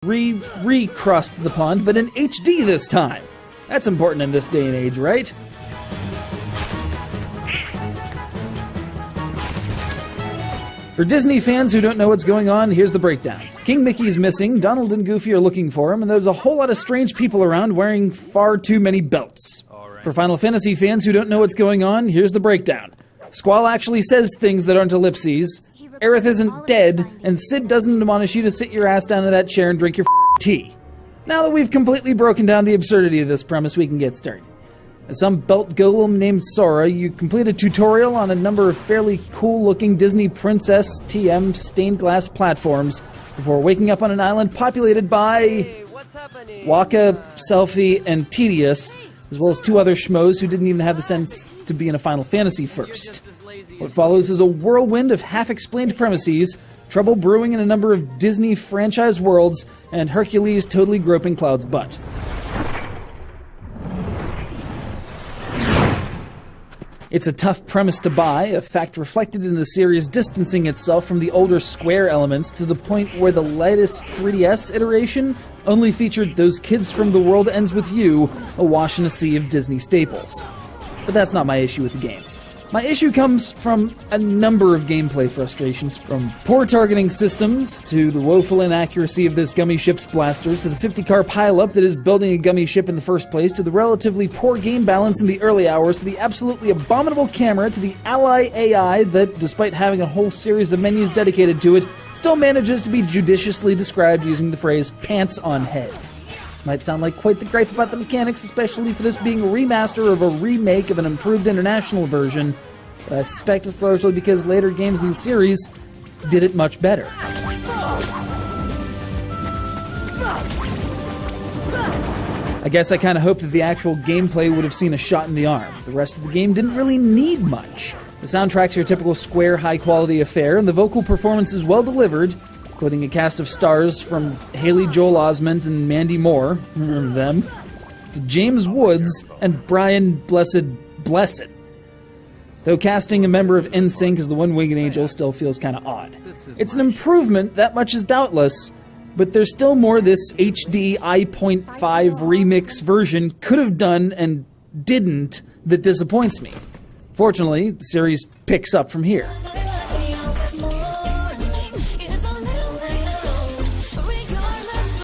recrossed the pond, but in HD this time. That's important in this day and age, right? For Disney fans who don't know what's going on, here's the breakdown. King Mickey's missing, Donald and Goofy are looking for him, and there's a whole lot of strange people around wearing far too many belts. For Final Fantasy fans who don't know what's going on, here's the breakdown. Squall actually says things that aren't ellipses, Aerith isn't dead, and Sid doesn't admonish you to sit your ass down in that chair and drink your tea. Now that we've completely broken down the absurdity of this premise, we can get started. As some belt golem named Sora, you complete a tutorial on a number of fairly cool-looking Disney Princess TM stained glass platforms before waking up on an island populated by Waka, Selfie, and Tedious, as well as two other schmoes who didn't even have the sense to be in a Final Fantasy first. What follows is a whirlwind of half-explained premises, trouble brewing in a number of Disney franchise worlds, and Hercules totally groping Cloud's butt. It's a tough premise to buy, a fact reflected in the series distancing itself from the older Square elements to the point where the latest 3DS iteration only featured those kids from The World Ends With You, awash in a sea of Disney staples. But that's not my issue with the game. My issue comes from a number of gameplay frustrations, from poor targeting systems, to the woeful inaccuracy of this gummy ship's blasters, to the 50-car pileup that is building a gummy ship in the first place, to the relatively poor game balance in the early hours, to the absolutely abominable camera, to the ally AI that, despite having a whole series of menus dedicated to it, still manages to be judiciously described using the phrase pants on head. Might sound like quite the gripe about the mechanics, especially for this being a remaster of a remake of an improved international version, but I suspect it's largely because later games in the series did it much better. I guess I kind of hoped that the actual gameplay would have seen a shot in the arm. The rest of the game didn't really need much. The soundtrack's your typical Square high-quality affair, and the vocal performance is well delivered, including a cast of stars from Haley Joel Osment and Mandy Moore, remember them, to James Woods and Brian Blessed. Though casting a member of NSYNC as the One-Winged Angel still feels kind of odd. It's an improvement, that much is doubtless, but there's still more this HD I.5 remix version could have done and didn't that disappoints me. Fortunately, the series picks up from here.